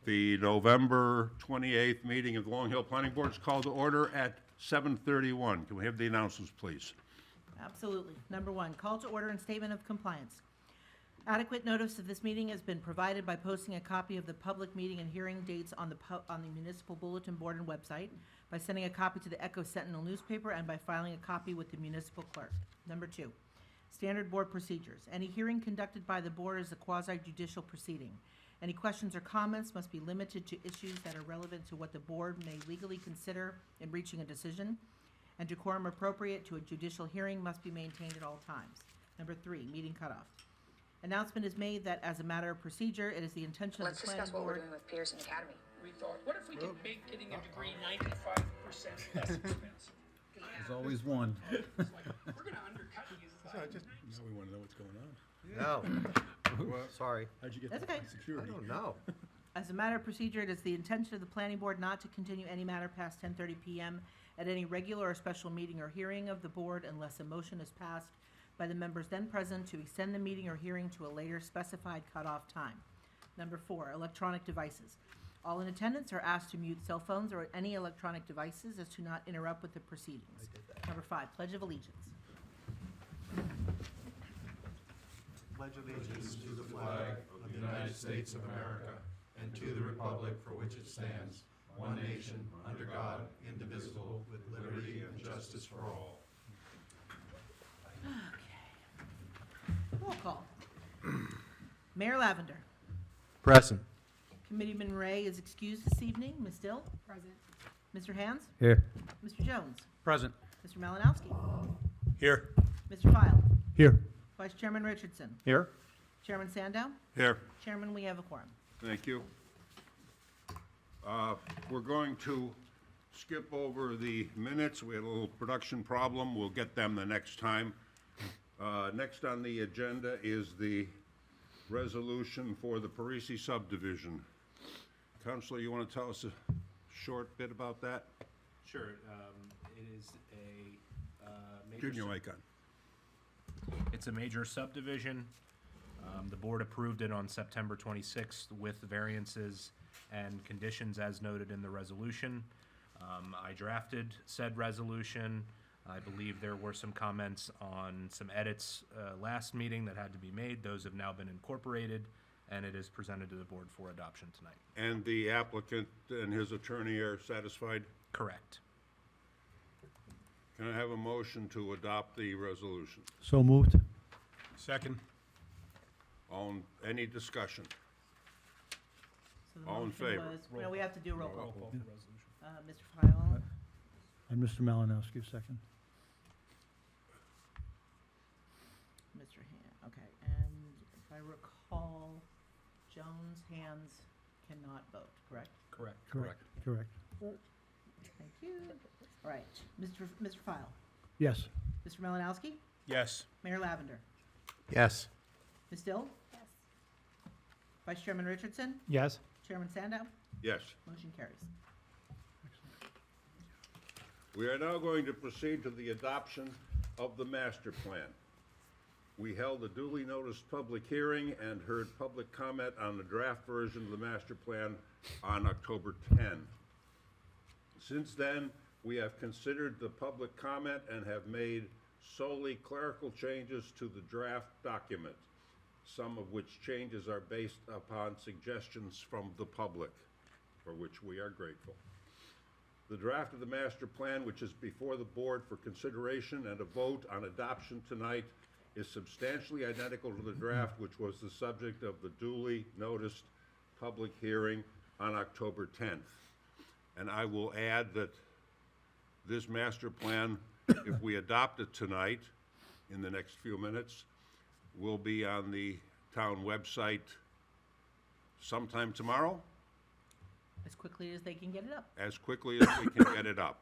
The November 28th meeting of the Long Hill Planning Board is called to order at 7:31. Can we have the announcements, please? Absolutely. Number one, call to order and statement of compliance. Adequate notice of this meeting has been provided by posting a copy of the public meeting and hearing dates on the municipal bulletin board and website, by sending a copy to the Echo Sentinel newspaper, and by filing a copy with the municipal clerk. Number two, standard board procedures. Any hearing conducted by the board is a quasi-judicial proceeding. Any questions or comments must be limited to issues that are relevant to what the board may legally consider in reaching a decision, and decorum appropriate to a judicial hearing must be maintained at all times. Number three, meeting cutoff. Announcement is made that as a matter of procedure, it is the intention of Let's the planning discuss what we're board. doing with Pearson Academy. We thought, what if we could make getting a degree 95% less expensive? There's always one. It's like, we're gonna undercut you. Now we want to know what's going on. No, sorry. How'd you get That's that okay. I security? don't know. As a matter of procedure, it is the intention of the planning board not to continue any matter past 10:30 PM at any regular or special meeting or hearing of the board unless a motion is passed by the members then present to extend the meeting or hearing to a later specified cutoff time. Number four, electronic devices. All in attendance are asked to mute cell phones or any electronic devices as to not interrupt with the proceedings. Number five, Pledge of Allegiance. Pledge allegiance to the flag of the United States of America and to the republic for which it stands, one nation, under God, indivisible, with liberty and justice for all. Roll call. Mayor Lavender. Present. Committeeman Ray is excused this evening. Ms. Dill? Present. Mr. Hands? Here. Mr. Jones? Present. Mr. Malinowski? Here. Mr. File? Here. Vice Chairman Richardson? Here. Chairman Sandow? Here. Chairman, we have a quorum. Thank you. We're going to skip over the minutes. We had a little production problem. We'll get them the next time. Next on the agenda is the resolution for the Parisi subdivision. Counselor, you want to tell us a short bit about that? Sure. It is a Turn your mic on. It's a major subdivision. The board approved it on September 26th with variances and conditions as noted in the resolution. I drafted said resolution. I believe there were some comments on some edits last meeting that had to be made. Those have now been incorporated, and it is presented to the board for adoption tonight. And the applicant and his attorney are satisfied? Correct. Can I have a motion to adopt the resolution? So moved. Second. Any discussion? So the All in motion favor? was- No, we have to do a roll Roll call. call for resolution. Mr. File? And Mr. Malinowski, second. Mr. Hand, okay. And if I recall, Jones, Hands cannot vote, correct? Correct. Correct. Correct. Thank you. All right. Mr. File? Yes. Mr. Malinowski? Yes. Mayor Lavender? Yes. Ms. Dill? Yes. Vice Chairman Richardson? Yes. Chairman Sandow? Yes. Motion carries. We are now going to proceed to the adoption of the master plan. We held a duly noticed public hearing and heard public comment on the draft version of the master plan on October 10. Since then, we have considered the public comment and have made solely clerical changes to the draft document, some of which changes are based upon suggestions from the public, for which we are grateful. The draft of the master plan, which is before the board for consideration and a vote on adoption tonight, is substantially identical to the draft which was the subject of the duly noticed public hearing on October 10th. And I will add that this master plan, if we adopt it tonight, in the next few minutes, will be on the town website sometime tomorrow, As quickly as they can get it up. as quickly as we can get it up.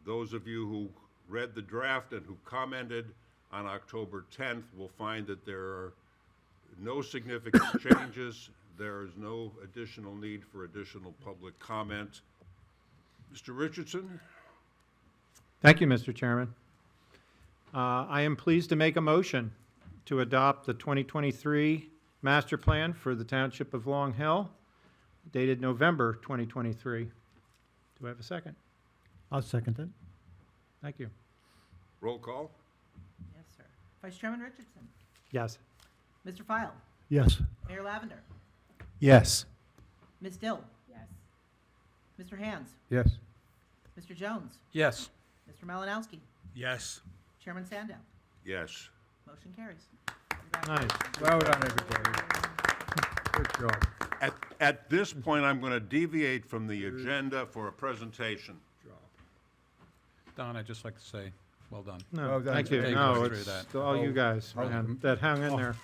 Those of you who read the draft and who commented on October 10th will find that there are no significant changes. There is no additional need for additional public comment. Mr. Richardson? Thank you, Mr. Chairman. I am pleased to make a motion to adopt the 2023 master plan for the Township of Long Hill, dated November 2023. Do I have a second? I'll second it. Thank you. Roll call? Yes, sir. Vice Chairman Richardson. Yes. Mr. File. Yes. Mayor Lavender. Yes. Ms. Dill. Yes. Mr. Hands. Yes. Mr. Jones. Yes. Mr. Malinowski. Yes. Chairman Sandow. Yes. Motion carries. Nice. Well done, everybody. Good job. At this point, I'm going to deviate from the agenda for a presentation. Don, I'd just like to say, well done. No, Well done, thank you. Jay. No, Take us it's through that. all you guys, man, that hung in there.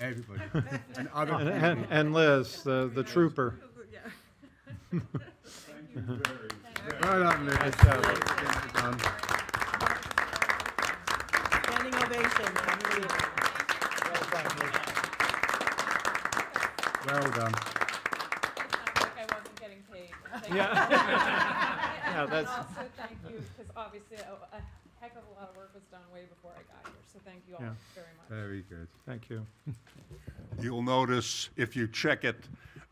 Everybody. And other And Liz, the trooper. Well done, Liz. Nice job. Well done. Standing ovation. Well done. Like I wasn't getting paid. Yeah, that's, Also, thank you, because obviously a heck of a lot of work was done way before I got here, so thank you all Yeah. very much. Very good. thank you. You'll notice, if you check it,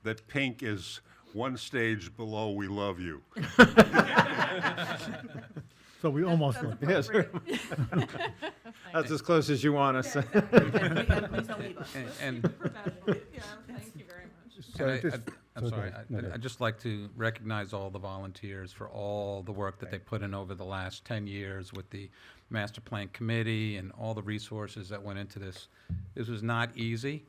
that pink is one stage below "We love you." So we almost won. Yes. That's as close as you want us. And please don't leave us. And, Professional, yeah, thank you very much. So and just- I'm sorry, No, no. I'd just like to recognize all the volunteers for all the work that they put in over the last 10 years with the master plan committee and all the resources that went into this. This was not easy.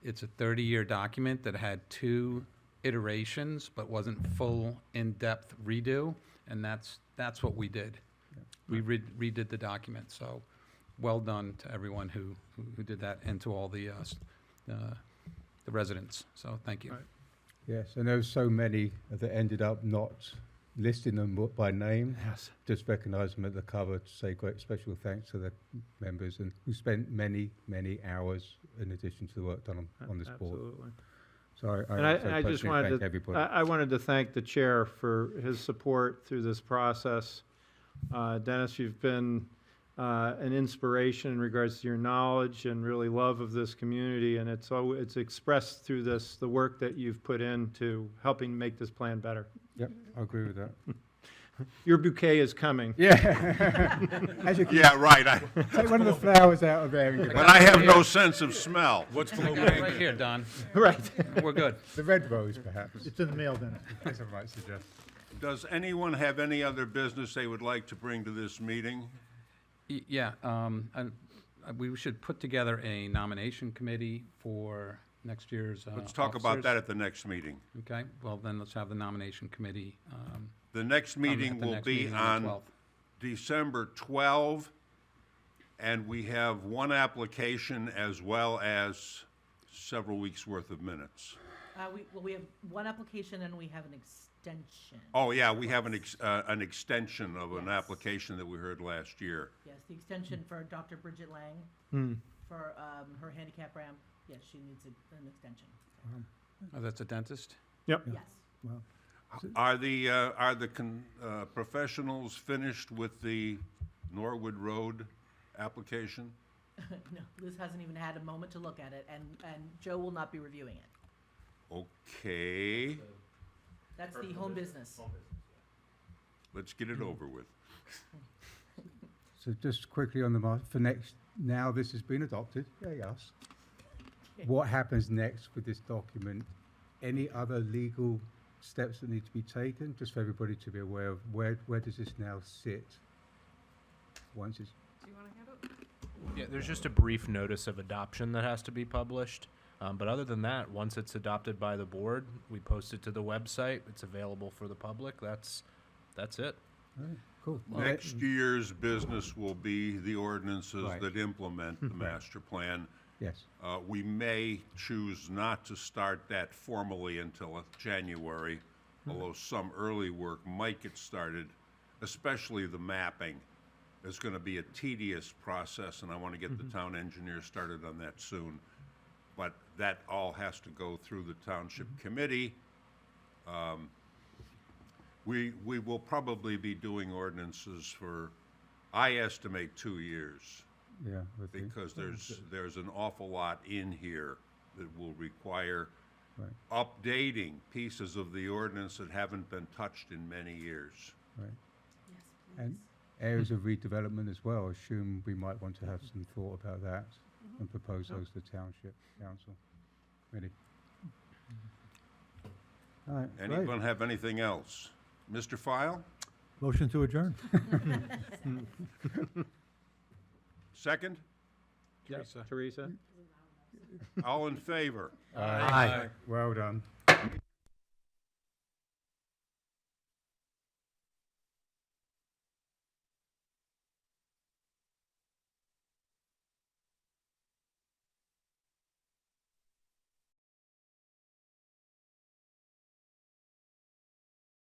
It's a 30-year document that had 2 iterations, but wasn't full, in-depth redo, and that's what we did. We redid the document, so well done to everyone who did that, and to all the residents, so thank you. Right. Yes, and there were so many that ended up not listing them by name, Yes. just recognise them at the cover to say great special thanks to the members and who spent many, many hours in addition to the work done on this board. Absolutely. So And I I just personally wanted thank to, everybody. I wanted to thank the chair for his support through this process. Dennis, you've been an inspiration in regards to your knowledge and really love of this community, and it's expressed through the work that you've put into helping make this plan better. Yep, I agree with that. Your bouquet is coming. Yeah. As you can Yeah, right, take one of the flowers out of there and give it. but I have no sense of smell. What's right here, Don. Right. We're good. The red rose, perhaps. It's in the mail, Dennis. As I might suggest. Does anyone have any other business they would like to bring to this meeting? Yeah, we should put together a nomination committee for next year's Let's talk about officers. that at the next meeting. Okay, well, then let's have the nomination committee. The next meeting at the will next be meeting the on 12th. December 12, and we have one application as well as several weeks' worth of minutes. We have one application and we have an extension. Oh, yeah, we have an extension of an Yes. application that we heard last year. Yes, the extension for Dr. Bridget Lang Hmm. for her handicap ramp. Yes, she needs an extension. Oh, that's a dentist? Yep. Yes. Are the professionals finished with the Norwood Road application? No, Liz hasn't even had a moment to look at it, and Joe will not be reviewing it. Okay, That's the home business. let's get it over with. So just quickly on the for next, now this has been adopted, yay us. What happens next with this document? Any other legal steps that need to be taken, just for everybody to be aware of where does this now sit? Once it's, Do you want to handle it? Yeah, there's just a brief notice of adoption that has to be published. But other than that, once it's adopted by the board, we post it to the website. It's available for the public. That's it. cool. Next year's business will be the ordinances Right. that implement the master plan. Yes, We may choose not to start that formally until January, although some early work might get started, especially the mapping. It's going to be a tedious process, and I want to get the town engineer started on that soon. But that all has to go through the township committee. We will probably be doing ordinances for, I estimate, 2 years, yeah. with the- because there's an awful lot in here that will require Right. updating pieces of the ordinance that haven't been touched in many years. Right. And areas of redevelopment as well, assume we might want to have some thought about that and propose those to township council. Ready? All right, great. Anyone have anything else? Mr. File? Motion to adjourn. Second? Teresa? All in favor? Aye. Well done.